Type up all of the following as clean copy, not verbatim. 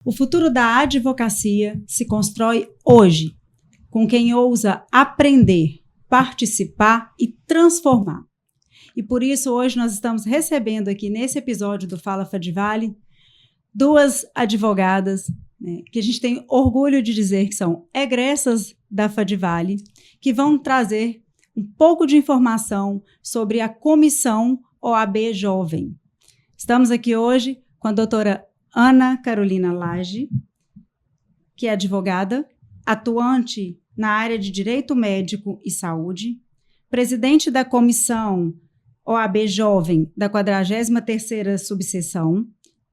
O futuro da advocacia se constrói hoje, com quem ousa aprender, participar e transformar. E por isso hoje nós estamos recebendo aqui nesse episódio do Fala Fadivale duas advogadas, né, que a gente tem orgulho de dizer que são egressas da Fadivale, que vão trazer um pouco de informação sobre a Comissão OAB Jovem. Estamos aqui hoje com a doutora Ana Carolina Lage, que é advogada, atuante na área de Direito Médico e Saúde, presidente da Comissão OAB Jovem da 43ª Subseção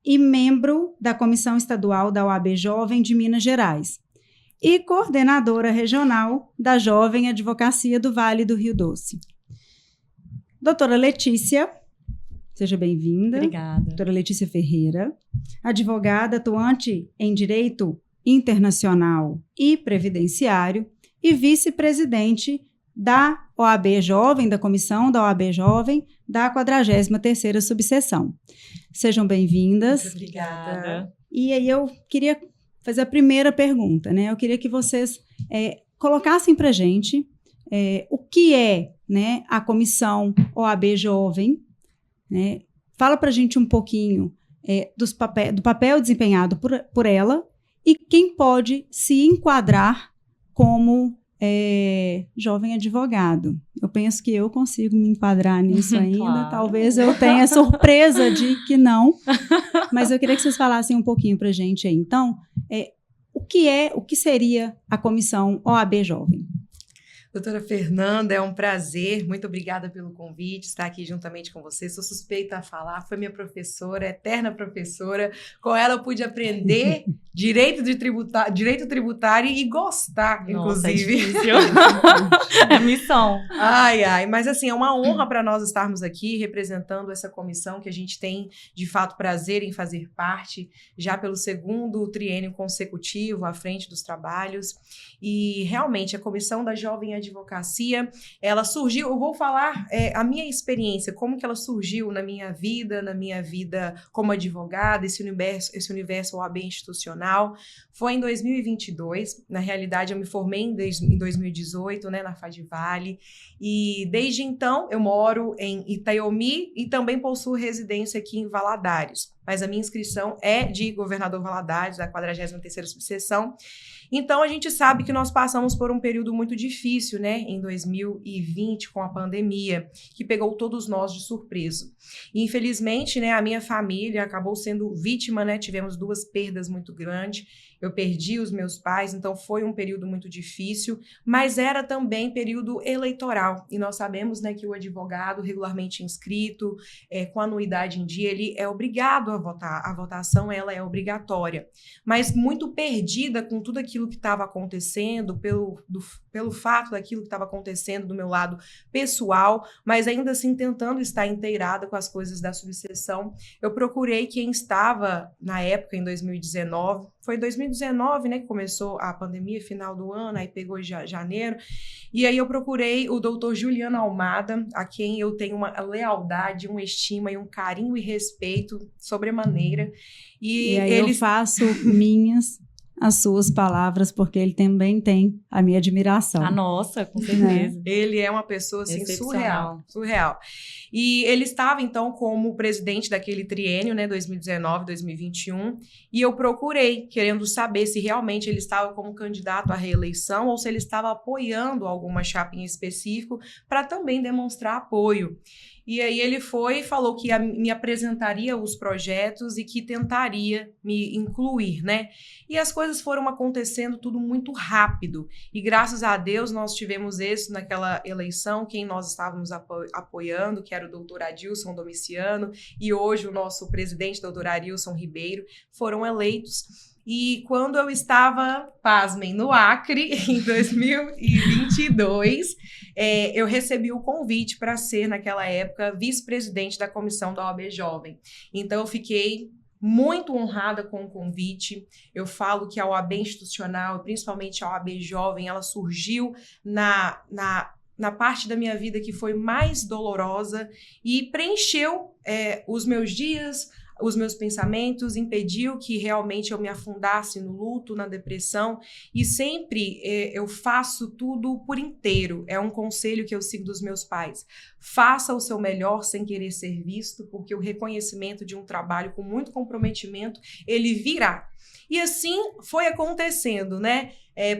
e membro da Comissão Estadual da OAB Jovem de Minas Gerais e coordenadora regional da Jovem Advocacia do Vale do Rio Doce. Doutora Letícia, seja bem-vinda. Obrigada. Doutora Letícia Ferreira, advogada atuante em Direito Internacional e Previdenciário e vice-presidente da OAB Jovem, da Comissão da OAB Jovem, da 43ª Subseção. Sejam bem-vindas. Muito obrigada. E aí eu queria fazer a primeira pergunta, né? Eu queria que vocês colocassem para a gente o que é, né, a Comissão OAB Jovem, né? Fala para a gente um pouquinho do papel desempenhado por ela e quem pode se enquadrar como jovem advogado. Eu penso que eu consigo me enquadrar nisso ainda. Claro. Talvez eu tenha surpresa de que não, mas eu queria que vocês falassem um pouquinho para a gente aí. Então, o que seria a Comissão OAB Jovem? Doutora Fernanda, é um prazer, muito obrigada pelo convite, estar aqui juntamente com você. Sou suspeita a falar, foi minha professora, eterna professora. Com ela eu pude aprender direito tributário e gostar, Nossa, inclusive. É difícil. É missão. Ai, mas assim, é uma honra para nós estarmos aqui representando essa comissão que a gente tem, de fato, prazer em fazer parte, já pelo segundo triênio consecutivo à frente dos trabalhos. E realmente a Comissão da Jovem Advocacia, ela surgiu, eu vou falar a minha experiência, como que ela surgiu na minha vida como advogada, esse universo OAB institucional. Foi em 2022, na realidade eu me formei em 2018, né, na Fadivale, e desde então eu moro em Itaiomi e também possuo residência aqui em Valadares, mas a minha inscrição é de Governador Valadares, da 43ª Subseção. Então, a gente sabe que nós passamos por um período muito difícil, né, em 2020, com a pandemia, que pegou todos nós de surpresa. E, infelizmente, né, a minha família acabou sendo vítima, né, tivemos duas perdas muito grandes. Eu perdi os meus pais, então foi um período muito difícil, mas era também período eleitoral. E nós sabemos, né, que o advogado regularmente inscrito, com anuidade em dia, ele é obrigado a votar. A votação, ela é obrigatória. Mas muito perdida com tudo aquilo que estava acontecendo, pelo fato daquilo que estava acontecendo do meu lado pessoal, mas ainda assim tentando estar inteirada com as coisas da subseção, eu procurei quem estava, na época, em 2019, foi em 2019, né, que começou a pandemia, final do ano, aí pegou janeiro, e aí eu procurei o doutor Juliano Almada, a quem eu tenho uma lealdade, uma estima e um carinho e respeito sobremaneira. E aí eu faço minhas as suas palavras, porque ele também tem a minha admiração. A nossa, com certeza. Ele é uma pessoa, assim, surreal. E ele estava, então, como presidente daquele triênio, né, 2019, 2021, e eu procurei, querendo saber se realmente ele estava como candidato à reeleição ou se ele estava apoiando alguma chapa em específico para também demonstrar apoio. E aí ele foi e falou que me apresentaria os projetos e que tentaria me incluir, né? E as coisas foram acontecendo tudo muito rápido. E graças a Deus nós tivemos êxito naquela eleição, quem nós estávamos apoiando, que era o doutor Adilson Domiciano, e hoje o nosso presidente, doutor Arilson Ribeiro, foram eleitos. E quando eu estava, pasmem, no Acre, em 2022, eu recebi o convite para ser, naquela época, vice-presidente da comissão da OAB Jovem. Então, eu fiquei muito honrada com o convite. Eu falo que a OAB institucional, principalmente a OAB Jovem, ela surgiu na parte da minha vida que foi mais dolorosa e preencheu os meus dias, os meus pensamentos, impediu que realmente eu me afundasse no luto, na depressão, e sempre eu faço tudo por inteiro. É um conselho que eu sigo dos meus pais. Faça o seu melhor sem querer ser visto, porque o reconhecimento de um trabalho com muito comprometimento, ele virá. E assim foi acontecendo, né?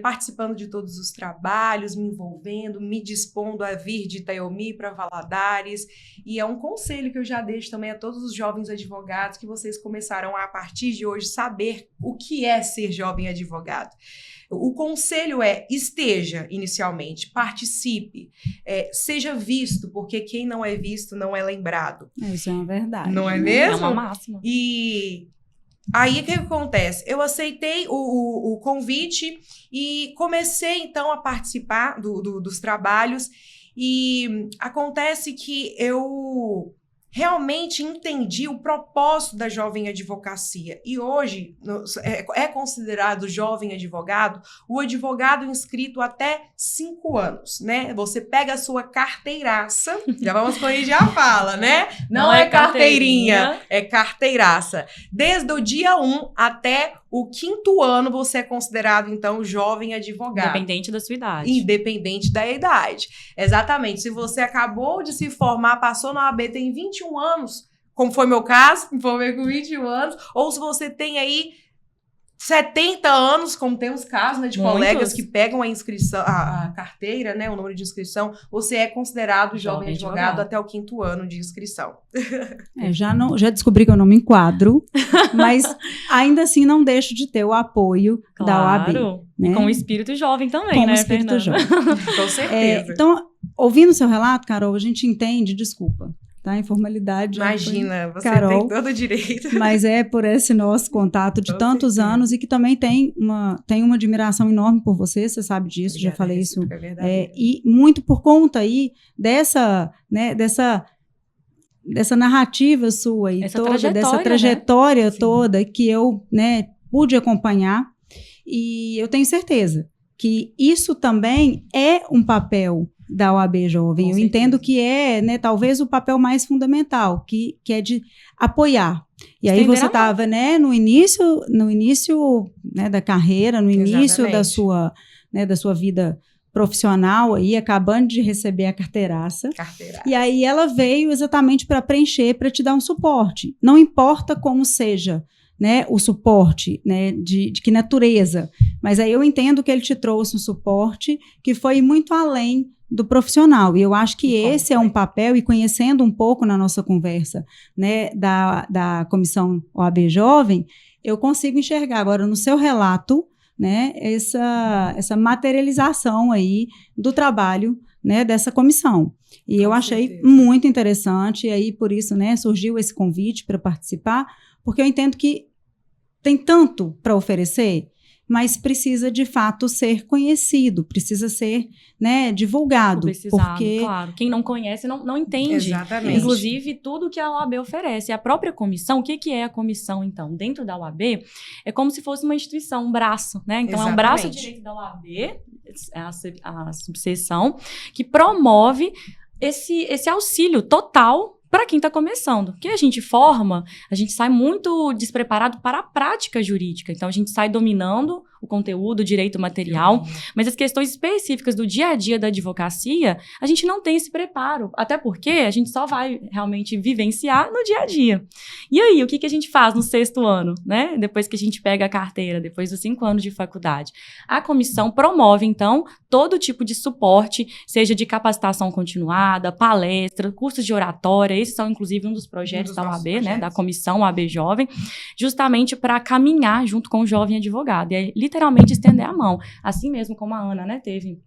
Participando de todos os trabalhos, me envolvendo, me dispondo a vir de Itaiomi para Valadares. E é um conselho que eu já deixo também a todos os jovens advogados, que vocês começarão a partir de hoje, saber o que é ser jovem advogado. O conselho esteja inicialmente, participe, seja visto, porque quem não é visto não é lembrado. Isso é uma verdade. Não é mesmo? É uma máxima. E aí, o que acontece? Eu aceitei o convite e comecei, então, a participar dos trabalhos. E acontece que eu realmente entendi o propósito da jovem advocacia. E hoje é considerado jovem advogado o advogado inscrito até 5 anos, né? Você pega a sua carteiraça, já vamos corrigir a fala, né? Não é carteirinha, é carteiraça. Desde o dia 1 até o 5º ano, você é considerado, então, jovem advogado. Independente da sua idade. Independente da idade. Exatamente. Se você acabou de se formar, passou na OAB, tem 21 anos, como foi meu caso, me formei com 21 anos, ou se você tem aí 70 anos, como tem os casos, né, de Muitos. colegas que pegam a inscrição, a carteira, né, o número de inscrição, você é considerado jovem advogado até o 5º ano de inscrição. Já descobri que eu não me enquadro, mas ainda assim não deixo de ter o apoio da OAB. Né? Com o espírito jovem também, com né, o espírito Fernanda? jovem. Com certeza. Então, ouvindo o seu relato, Carol, a gente entende, desculpa, tá? Informalidade. Imagina, você Carol, tem todo o direito. Mas é por esse nosso contato de tantos anos e que também tem uma admiração enorme por você sabe disso, já falei isso. E muito por conta aí dessa narrativa sua aí, dessa trajetória né? toda que eu, né, pude acompanhar. E eu tenho certeza que isso também é um papel da OAB Jovem. Eu entendo que é, né, talvez o papel mais fundamental, que é de apoiar. E aí você estava, né, no início, né, da carreira, no início da sua vida profissional, aí, acabando de receber a carteiraça. E aí ela veio exatamente para preencher, para te dar um suporte. Não importa como seja, né, o suporte, né, de que natureza, mas aí eu entendo que ele te trouxe um suporte que foi muito além do profissional, e eu acho que esse é um papel, e conhecendo um pouco na nossa conversa, né, da Comissão OAB Jovem, eu consigo enxergar agora no seu relato, né, essa materialização aí do trabalho, né, dessa comissão. E eu achei muito interessante, e aí por isso, né, surgiu esse convite para participar, porque eu entendo que tem tanto para oferecer, mas precisa de fato ser conhecido, precisa ser, né, divulgado. Porque claro. Quem não conhece não entende. Exatamente. Inclusive, tudo que a OAB oferece. A própria comissão, o que é a comissão, então? Dentro da OAB, é como se fosse uma instituição, um braço, né? Então, é um braço direito da OAB, a subseção, que promove esse auxílio total para quem está começando. Porque a gente sai muito despreparado para a prática jurídica. Então, a gente sai dominando o conteúdo, o direito material, mas as questões específicas do dia a dia da advocacia, a gente não tem esse preparo. Até porque a gente só vai realmente vivenciar no dia a dia. E aí, o que a gente faz no 6º ano, né? Depois que a gente pega a carteira, depois dos 5 anos de faculdade? A comissão promove, então, todo tipo de suporte, seja de capacitação continuada, palestra, cursos de oratória. Esses são, inclusive, um dos projetos da OAB, né? Da comissão OAB Jovem, justamente para caminhar junto com o jovem advogado. E aí, literalmente estender a mão. Assim mesmo como a Ana, né, teve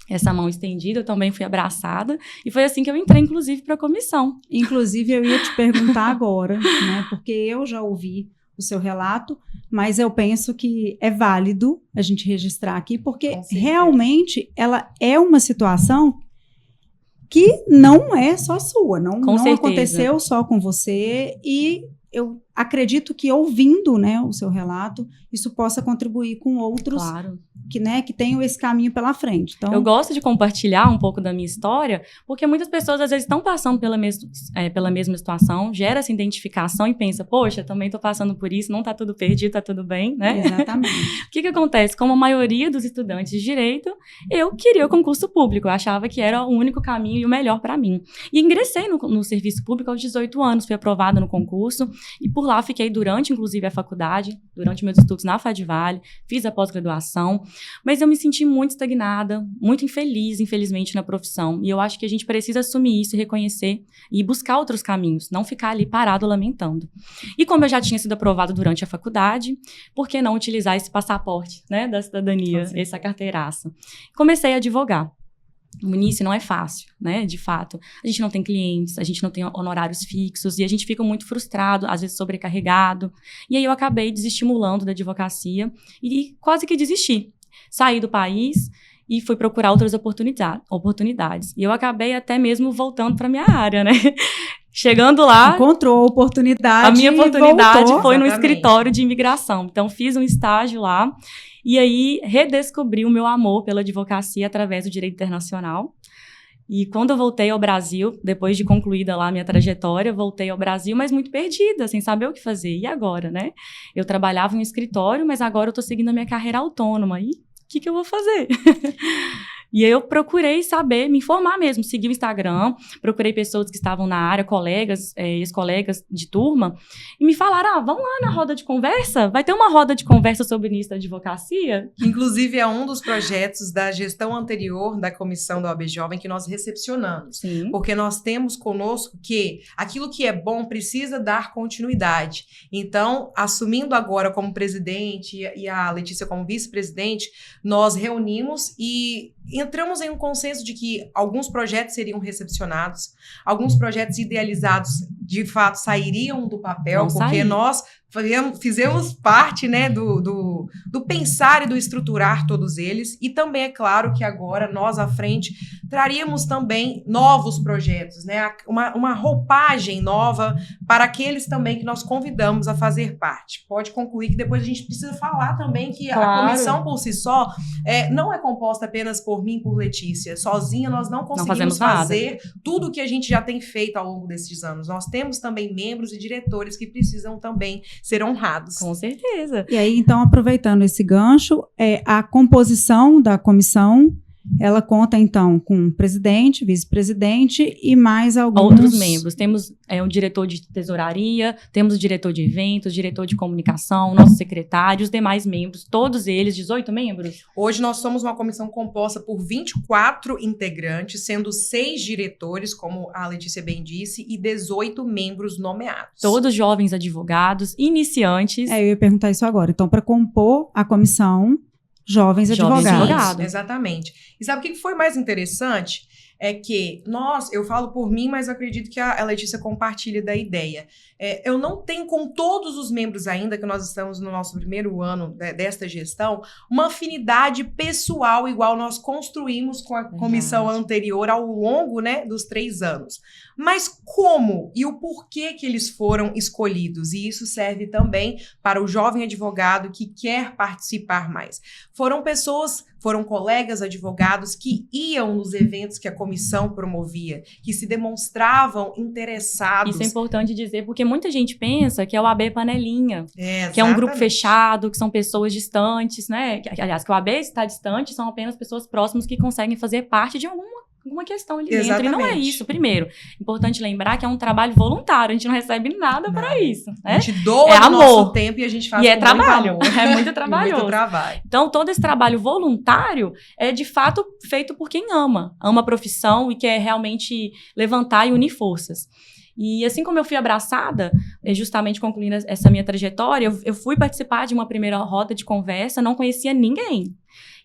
essa mão estendida, eu também fui abraçada, e foi assim que eu entrei, inclusive, para a comissão. Inclusive, eu ia te perguntar agora, né, porque eu já ouvi o seu relato, mas eu penso que é válido a gente registrar aqui, porque realmente ela é uma situação que não é só sua, não aconteceu só com você, e eu acredito que ouvindo, né, o seu relato, isso possa contribuir com outros que tenham esse caminho pela frente. Então, eu gosto de compartilhar um pouco da minha história, porque muitas pessoas às vezes estão passando pela mesma situação, gera essa identificação e pensa, poxa, também estou passando por isso, não está tudo perdido, está tudo bem, né? Exatamente. O que acontece? Como a maioria dos estudantes de direito, eu queria o concurso público, eu achava que era o único caminho e o melhor para mim. E ingressei no serviço público aos 18 anos, fui aprovada no concurso, e por lá fiquei durante, inclusive, a faculdade, durante meus estudos na Fadivale, fiz a pós-graduação, mas eu me senti muito estagnada, muito infeliz, infelizmente, na profissão. E eu acho que a gente precisa assumir isso, reconhecer e buscar outros caminhos, não ficar ali parado lamentando. E como eu já tinha sido aprovada durante a faculdade, por que não utilizar esse passaporte, né, da cidadania, essa carteiraça? Comecei a advogar. No início não é fácil, né? De fato, a gente não tem clientes, a gente não tem honorários fixos e a gente fica muito frustrado, às vezes sobrecarregado. E aí eu acabei desestimulando da advocacia e quase que desisti. Saí do país e fui procurar outras oportunidades. E eu acabei até mesmo voltando para minha área, né? Chegando lá... Encontrou a oportunidade. A minha oportunidade voltou. foi no escritório de imigração. Então, fiz um estágio lá e aí redescobri o meu amor pela advocacia através do direito internacional. E quando eu voltei ao Brasil, depois de concluída lá a minha trajetória, voltei ao Brasil, mas muito perdida, sem saber o que fazer. E agora, né? Eu trabalhava em um escritório, mas agora eu estou seguindo a minha carreira autônoma. E o que eu vou fazer? E aí eu procurei saber, me informar mesmo, segui o Instagram, procurei pessoas que estavam na área, colegas, ex-colegas de turma, e me falaram, vamos lá na roda de conversa? Vai ter uma roda de conversa sobre início da advocacia? Que, inclusive, é um dos projetos da gestão anterior da comissão da OAB Jovem que nós recepcionamos. Sim. Porque nós temos conosco que aquilo que é bom precisa dar continuidade. Então, assumindo agora como presidente e a Letícia como vice-presidente, nós reunimos e entramos em um consenso de que alguns projetos seriam recepcionados, alguns projetos idealizados, de fato, sairiam do papel, Não porque sair. nós fizemos parte, né, do pensar e do estruturar todos eles, e também é claro que agora, nós à frente, traríamos também novos projetos, né, uma roupagem nova para aqueles também que nós convidamos a fazer parte. Pode concluir que depois a gente precisa falar também que a comissão por si só não é composta apenas por mim e por Letícia. Sozinha nós não conseguimos fazer tudo o que a gente já tem feito ao longo desses anos. Nós temos também membros e diretores que precisam também ser honrados. Com certeza. E aí, então, aproveitando esse gancho, a composição da comissão, ela conta, então, com presidente, vice-presidente e mais alguns... Outros membros. Temos um diretor de tesouraria, temos o diretor de eventos, diretor de comunicação, nosso secretário, os demais membros, todos eles, 18 membros. Hoje nós somos uma comissão composta por 24 integrantes, sendo 6 diretores, como a Letícia bem disse, e 18 membros nomeados. Todos jovens advogados, iniciantes. Eu ia perguntar isso agora. Então, para compor a comissão... Jovens advogados. Exatamente. E sabe o que foi mais interessante? É que eu falo por mim, mas eu acredito que a Letícia compartilha da ideia. Eu não tenho com todos os membros ainda, que nós estamos no nosso primeiro ano desta gestão, uma afinidade pessoal igual nós construímos com a comissão anterior ao longo, né, dos 3 anos. Mas como e o porquê que eles foram escolhidos? E isso serve também para o jovem advogado que quer participar mais. Foram colegas advogados que iam nos eventos que a comissão promovia, que se demonstravam interessados. Isso é importante dizer, porque muita gente pensa que a OAB panelinha, que é um grupo fechado, que são pessoas distantes, né? Aliás, que a OAB está distante, são apenas pessoas próximas que conseguem fazer parte de alguma questão ali dentro. E não é isso. Primeiro, importante lembrar que é um trabalho voluntário, a gente não recebe nada para isso. Né? A gente doa o nosso tempo e a gente faz com trabalho. Muito amor. É muito trabalhoso. Muito trabalho. Então, todo esse trabalho voluntário é, de fato, feito por quem ama a profissão e quer realmente levantar e unir forças. E assim como eu fui abraçada, justamente concluindo essa minha trajetória, eu fui participar de uma primeira roda de conversa, não conhecia ninguém.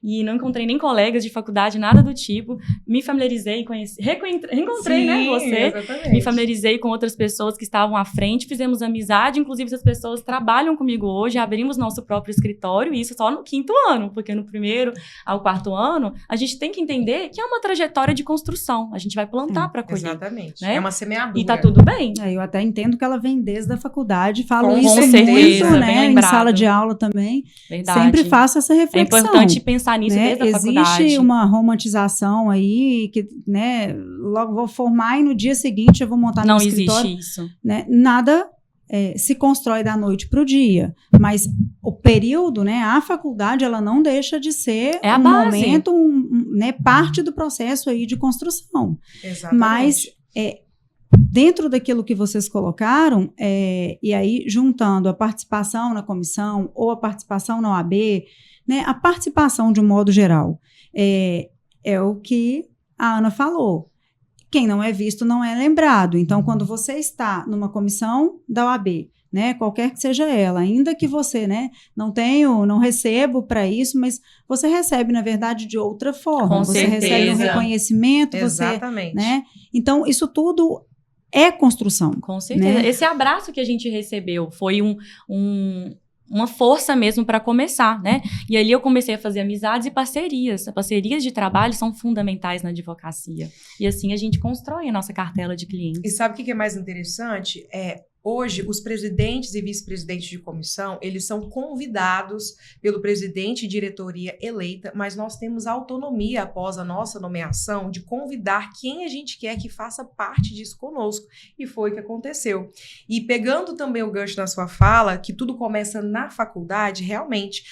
E não encontrei nem colegas de faculdade, nada do tipo. Me familiarizei, reencontrei, né, você. Exatamente. Me familiarizei com outras pessoas que estavam à frente, fizemos amizade, inclusive essas pessoas trabalham comigo hoje, abrimos nosso próprio escritório, e isso só no 5º ano, porque no 1º ao 4º ano, a gente tem que entender que é uma trajetória de construção. A gente vai plantar para colher. Exatamente. Né? É uma semeadura. E tá tudo bem. Eu até entendo que ela vem desde a faculdade, falo Com isso certeza, muito, bem né, em lembrado. sala de aula também. Verdade. Sempre faço essa É reflexão. importante pensar nisso, né? desde a faculdade. Existe uma romantização aí, que, né, logo vou formar e no dia seguinte eu vou montar Não meu escritório. existe isso. Né? Nada se constrói da noite para o dia, mas o período, né, a faculdade, ela não deixa de ser É a um base. momento, né, parte do processo aí de construção. Exatamente. Mas dentro daquilo que vocês colocaram, e aí juntando a participação na comissão ou a participação na OAB, né, a participação de um modo geral, é o que a Ana falou. Quem não é visto não é lembrado. Então, quando você está numa comissão da OAB, né, qualquer que seja ela, ainda que você, né, não recebo para isso, mas você recebe, na verdade, de outra forma. Com você certeza. recebe um reconhecimento, Exatamente. né? Então, isso tudo é construção. Com certeza. Né? Esse abraço que a gente recebeu foi uma força mesmo para começar, né? E ali eu comecei a fazer amizades e parcerias. Parcerias de trabalho são fundamentais na advocacia. E assim a gente constrói a nossa cartela de clientes. E sabe o que é mais interessante? Hoje, os presidentes e vice-presidentes de comissão, eles são convidados pelo presidente e diretoria eleita, mas nós temos autonomia após a nossa nomeação de convidar quem a gente quer que faça parte disso conosco. E foi o que aconteceu. E pegando também o gancho na sua fala, que tudo começa na faculdade, realmente,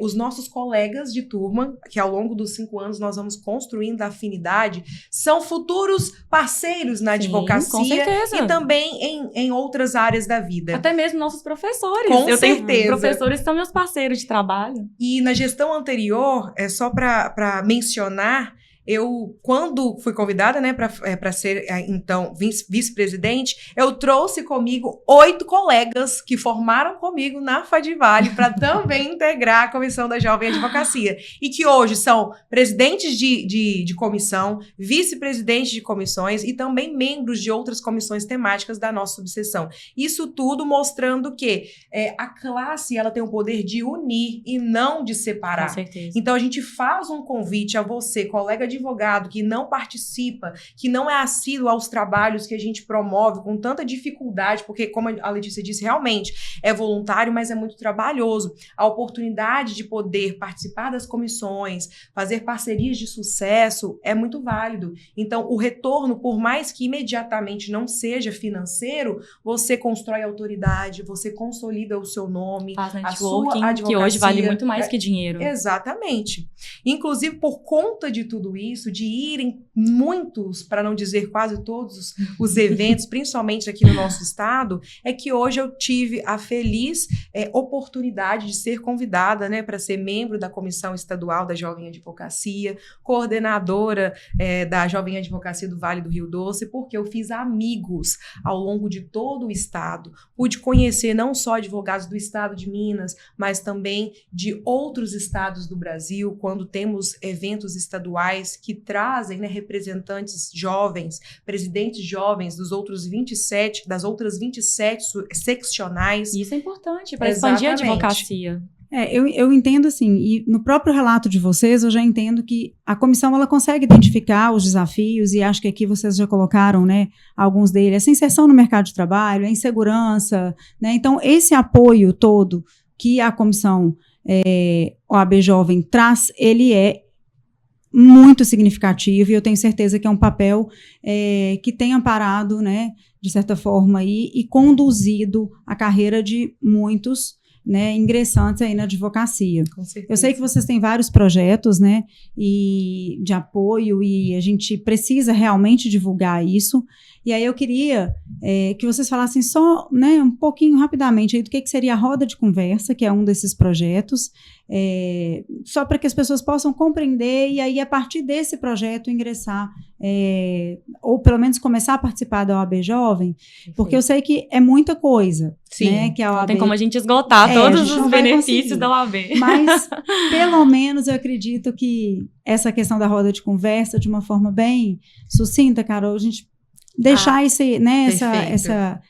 os nossos colegas de turma, que ao longo dos 5 anos nós vamos construindo a afinidade, são futuros parceiros na advocacia. Com certeza. E também em outras áreas da vida. Até mesmo nossos professores. Com Eu certeza. tenho professores que são meus parceiros de trabalho. E na gestão anterior, só para mencionar, eu, quando fui convidada, né, para ser, então, vice-presidente, eu trouxe comigo 8 colegas que formaram comigo na Fadivale para também integrar a Comissão da Jovem Advocacia. E que hoje são presidentes de comissão, vice-presidentes de comissões e também membros de outras comissões temáticas da nossa subseção. Isso tudo mostrando que a classe ela tem o poder de unir e não de separar. Com certeza. Então, a gente faz um convite a você, colega advogado, que não participa, que não é assíduo aos trabalhos que a gente promove com tanta dificuldade, porque, como a Letícia disse, realmente é voluntário, mas é muito trabalhoso. A oportunidade de poder participar das comissões, fazer parcerias de sucesso, é muito válido. Então, o retorno, por mais que imediatamente não seja financeiro, você constrói autoridade, você consolida o seu nome, Faz a sua networking, advocacia. que hoje vale muito mais que dinheiro. Exatamente. Inclusive, por conta de tudo isso, de irem muitos, para não dizer quase todos, os eventos, principalmente aqui no nosso estado, é que hoje eu tive a feliz oportunidade de ser convidada, né, para ser membro da Comissão Estadual da Jovem Advocacia, coordenadora da Jovem Advocacia do Vale do Rio Doce, porque eu fiz amigos ao longo de todo o estado, pude conhecer não só advogados do estado de Minas, mas também de outros estados do Brasil, quando temos eventos estaduais que trazem, né, representantes jovens, presidentes jovens das outras 27 seccionais. Isso é importante para expandir a advocacia. Eu entendo assim, e no próprio relato de vocês, eu já entendo que a comissão ela consegue identificar os desafios, e acho que aqui vocês já colocaram, né, alguns deles, essa inserção no mercado de trabalho, a insegurança, né, então esse apoio todo que a comissão OAB Jovem traz, ele é muito significativo, e eu tenho certeza que é um papel que tem amparado, né, de certa forma, e conduzido a carreira de muitos, né, ingressantes aí na advocacia. Com certeza. Eu sei que vocês têm vários projetos, né, e de apoio, e a gente precisa realmente divulgar isso, e aí eu queria que vocês falassem só, né, um pouquinho rapidamente aí do que seria a roda de conversa, que é um desses projetos, só para que as pessoas possam compreender e aí, a partir desse projeto, ingressar, ou pelo menos começar a participar da OAB Jovem, porque eu sei que é muita coisa. Sim, né, que a OAB, não tem como a gente esgotar todos os benefícios da OAB. Mas, pelo menos, eu acredito que essa questão da roda de conversa, de uma forma bem sucinta, Carol, a gente deixar essa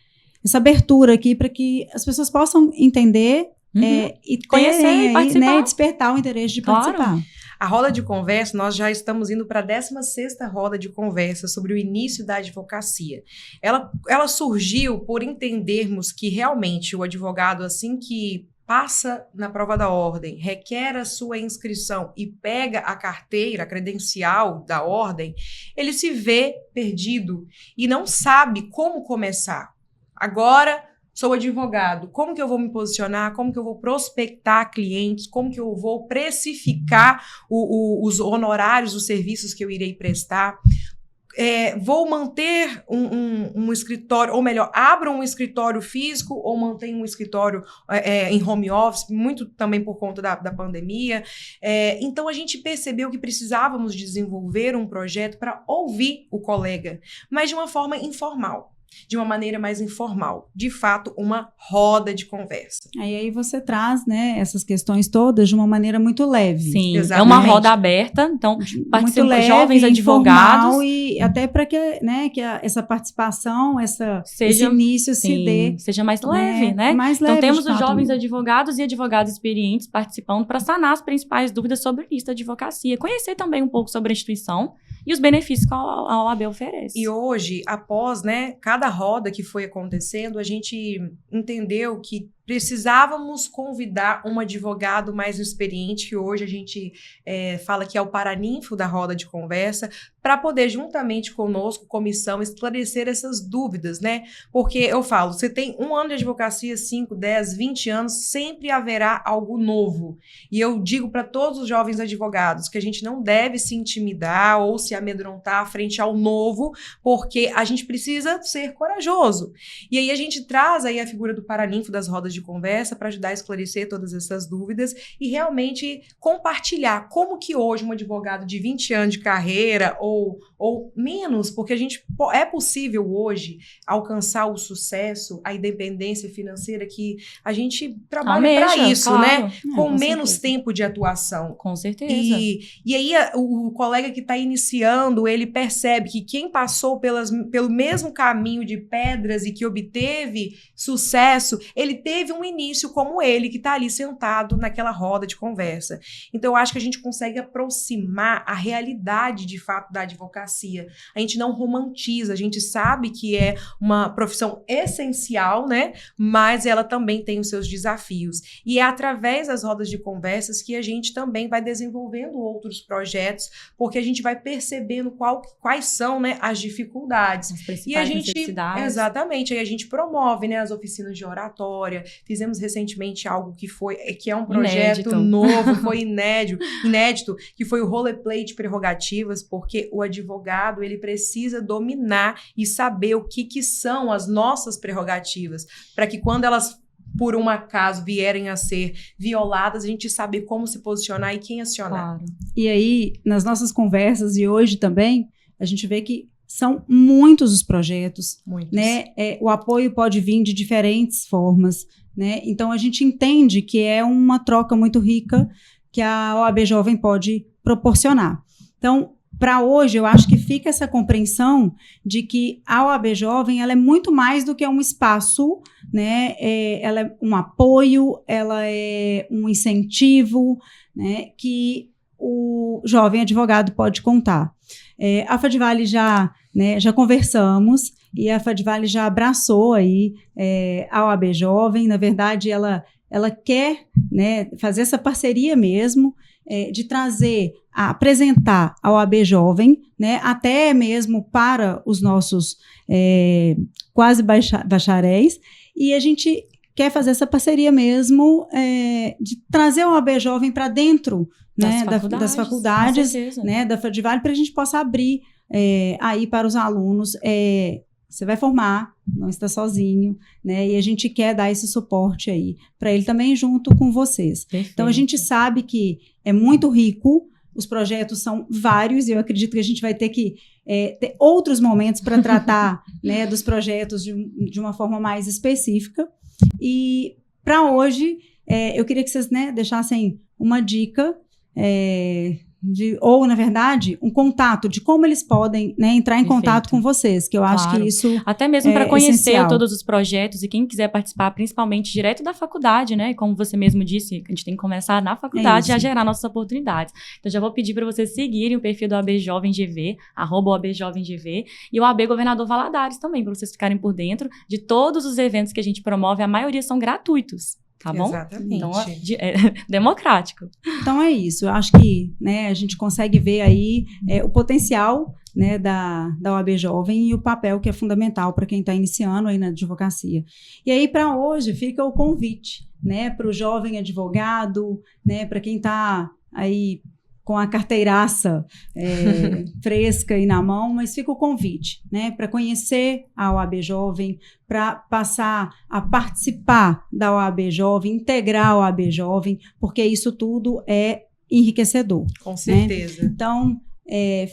abertura aqui para que as pessoas possam entender e conhecer e participar. Né, despertar o interesse de participar. A roda de conversa, nós já estamos indo para a 16ª roda de conversa sobre o início da advocacia. Ela surgiu por entendermos que realmente o advogado, assim que passa na prova da ordem, requer a sua inscrição e pega a carteira, a credencial da ordem, ele se vê perdido e não sabe como começar. Agora, sou advogado, como que eu vou me posicionar, como que eu vou prospectar clientes, como que eu vou precificar os honorários dos serviços que eu irei prestar, vou manter um escritório, ou melhor, abro um escritório físico ou mantenho um escritório em home office, muito também por conta da pandemia. Então, a gente percebeu que precisávamos desenvolver um projeto para ouvir o colega, mas de uma forma informal. De uma maneira mais informal, de fato, uma roda de conversa. Aí você traz, né, essas questões todas de uma maneira muito leve. Sim, exatamente. É uma roda aberta, então muito leve, jovens advogados e até para que, né, que essa participação, esse início se dê, seja mais leve, né? Mais leve, então temos os jovens advogados e advogados experientes participando para sanar as principais dúvidas sobre o início da advocacia, conhecer também um pouco sobre a instituição e os benefícios que a OAB oferece. E hoje, após, né, cada roda que foi acontecendo, a gente entendeu que precisávamos convidar um advogado mais experiente, que hoje a gente fala que é o paraninfo da roda de conversa, para poder, juntamente conosco, comissão, esclarecer essas dúvidas, né? Porque eu falo, você tem 1 ano de advocacia, 5, 10, 20 anos, sempre haverá algo novo. E eu digo para todos os jovens advogados que a gente não deve se intimidar ou se amedrontar frente ao novo, porque a gente precisa ser corajoso. E aí a gente traz aí a figura do paraninfo das rodas de conversa para ajudar a esclarecer todas essas dúvidas e realmente compartilhar como que hoje um advogado de 20 anos de carreira ou menos, porque é possível hoje alcançar o sucesso, a independência financeira que a gente trabalha para isso, claro. né? Com menos tempo de atuação. Com certeza. E aí o colega que está iniciando, ele percebe que quem passou pelo mesmo caminho de pedras e que obteve sucesso, ele teve um início como ele, que está ali sentado naquela roda de conversa. Então, eu acho que a gente consegue aproximar a realidade, de fato, da advocacia. A gente não romantiza, a gente sabe que é uma profissão essencial, né? Mas ela também tem os seus desafios. E é através das rodas de conversas que a gente também vai desenvolvendo outros projetos, porque a gente vai percebendo quais são, né, as dificuldades. As principais e a gente, necessidades. Exatamente, aí a gente promove, né, as oficinas de oratória. Fizemos recentemente algo que é um projeto novo, foi inédito, que foi o roleplay de prerrogativas, porque o advogado, ele precisa dominar e saber o que são as nossas prerrogativas, para que quando elas, por um acaso, vierem a ser violadas, a gente saber como se posicionar e quem acionar. Claro. E aí, nas nossas conversas e hoje também, a gente vê que são muitos os projetos, né? O apoio pode vir de diferentes formas, né? Então, a gente entende que é uma troca muito rica que a OAB Jovem pode proporcionar. Então, para hoje, eu acho que fica essa compreensão de que a OAB Jovem ela é muito mais do que um espaço, né? Ela é um apoio, ela é um incentivo, né? Que o jovem advogado pode contar. A FADVALE já conversamos e a FADVALE já abraçou aí a OAB Jovem. Na verdade, ela quer, né, fazer essa parceria mesmo, de apresentar a OAB Jovem, né, até mesmo para os nossos quase bacharéis, e a gente quer fazer essa parceria mesmo de trazer a OAB Jovem para dentro, né, das faculdades, né, da FADVALE, para a gente possa abrir aí para os alunos você vai formar, não está sozinho, né? E a gente quer dar esse suporte aí para ele também junto com vocês. Perfeito. Então, a gente sabe que é muito rico, os projetos são vários e eu acredito que a gente vai ter que ter outros momentos para tratar, né, dos projetos de uma forma mais específica. E para hoje, eu queria que vocês, né, deixassem uma dica ou, na verdade, um contato de como eles podem, né, entrar em contato com vocês, que eu acho que isso até mesmo para conhecer essencial. Todos os projetos e quem quiser participar, principalmente direto da faculdade, né? Como você mesmo disse, a gente tem que começar na faculdade a gerar nossas oportunidades. Então, já vou pedir para vocês seguirem o perfil do AB Jovem GV, @OABJovemGV, e o AB Governador Valadares também, para vocês ficarem por dentro de todos os eventos que a gente promove. A maioria são gratuitos. Tá bom? Exatamente. Então, é democrático. Então é isso. Eu acho que, né, a gente consegue ver aí o potencial, né, da OAB Jovem e o papel que é fundamental para quem está iniciando aí na advocacia. E aí, para hoje, fica o convite, né, para o jovem advogado, né, para quem está aí com a carteiraça fresca e na mão, mas fica o convite, né, para conhecer a OAB Jovem, para passar a participar da OAB Jovem, integrar a OAB Jovem, porque isso tudo é enriquecedor. Com certeza. Né? Então,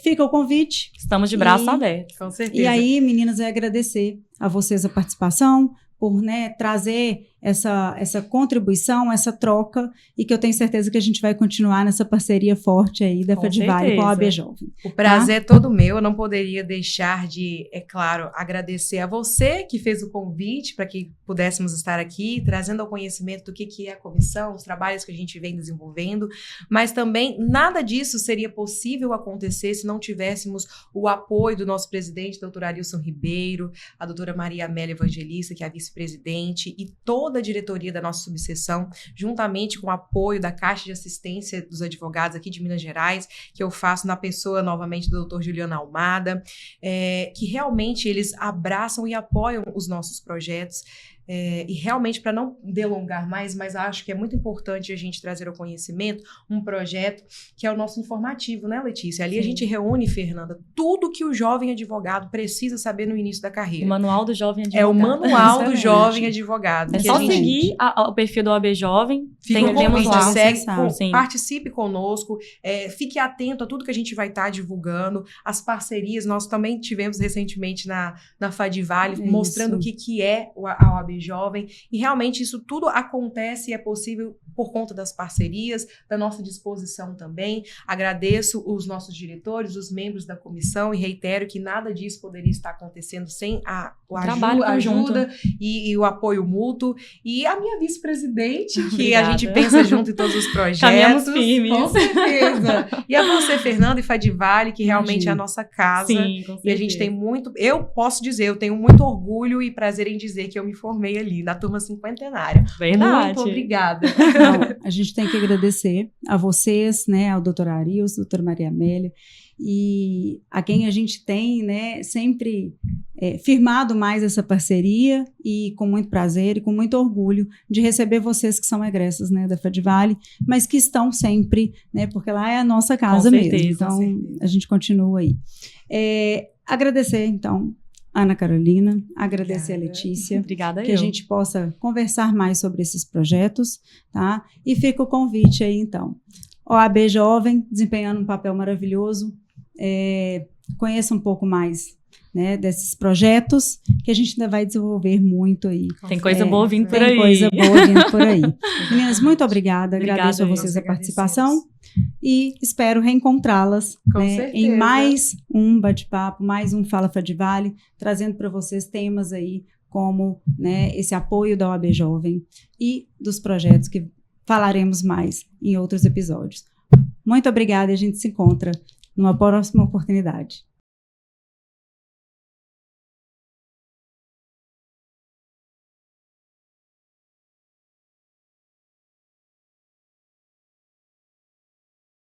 fica o convite. Estamos de braço aberto. Com certeza. E aí, meninas, agradecer a vocês a participação, por, né, trazer essa contribuição, essa troca, e que eu tenho certeza que a gente vai continuar nessa parceria forte aí da Fadivale com a OAB Jovem. O prazer é todo meu, eu não poderia deixar de, é claro, agradecer a você que fez o convite para que pudéssemos estar aqui, trazendo ao conhecimento do que é a comissão, os trabalhos que a gente vem desenvolvendo, mas também nada disso seria possível acontecer se não tivéssemos o apoio do nosso presidente, doutor Arilson Ribeiro, a doutora Maria Amélia Evangelista, que é a vice-presidente, e toda a diretoria da nossa subseção, juntamente com o apoio da Caixa de Assistência dos Advogados aqui de Minas Gerais, que eu faço na pessoa, novamente, do doutor Juliano Almada, que realmente eles abraçam e apoiam os nossos projetos. E realmente, para não delongar mais, mas acho que é muito importante a gente trazer ao conhecimento um projeto que é o nosso informativo, né, Letícia? Ali Sim. A gente reúne, Fernanda, tudo que o jovem advogado precisa saber no início da carreira. O Manual do Jovem Advogado. É o Manual do Jovem Advogado. É só seguir o perfil do OAB Jovem. Temos lá. Sim. Participe conosco, fique atento a tudo que a gente vai estar divulgando, as parcerias. Nós também tivemos recentemente na Fadivale, mostrando o que é a OAB Jovem, e realmente isso tudo acontece e é possível por conta das parcerias, da nossa disposição também. Agradeço os nossos diretores, os membros da comissão, e reitero que nada disso poderia estar acontecendo sem a ajuda e o apoio mútuo. E a minha vice-presidente, que a gente pensa junto em todos os projetos. Caminhamos firmes. Com certeza. E a você, Fernanda e Fadivale, que realmente é a nossa casa. Sim, com certeza. E a gente tem muito... Eu posso dizer, eu tenho muito orgulho e prazer em dizer que eu me formei ali, na turma cinquentenária. Verdade. Muito obrigada. Então, a gente tem que agradecer a vocês, né, ao doutor Arilson, doutora Maria Amélia, e a quem a gente tem, né, sempre firmado mais essa parceria, e com muito prazer e com muito orgulho de receber vocês que são egressas, né, da Fadivale, mas que estão sempre, né, porque lá é a nossa casa mesmo. Então, a gente continua aí. Agradecer, então, Ana Carolina, agradecer a Letícia. Obrigada que a gente possa conversar mais sobre esses projetos, tá? E fica o convite aí, então. OAB Jovem, desempenhando um papel maravilhoso. Conheça um pouco mais, né, desses projetos, que a gente ainda vai desenvolver muito aí. Tem coisa boa vindo por aí. Tem coisa boa vindo por aí. Meninas, muito obrigada. Agradeço a vocês a participação. E espero reencontrá-las, né, em mais um bate-papo, mais um Fala Fadivale, trazendo para vocês temas aí como, né, esse apoio da OAB Jovem e dos projetos que falaremos mais em outros episódios. Muito obrigada e a gente se encontra numa próxima oportunidade.